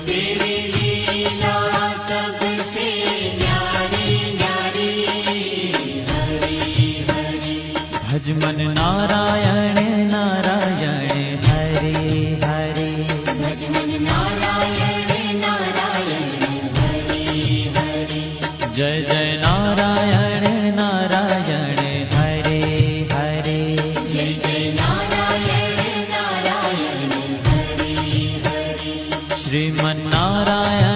तेरी लीला सबसे न्यारी न्यारी। हरि हरि भज मन नारायण नारायण हरे हरे। भज मन नारायण नारायण हरि हरि। जय जय नारायण नारायण हरे हरे। जय जय नारायण नारायण हरि हरि। श्रीमन नारायण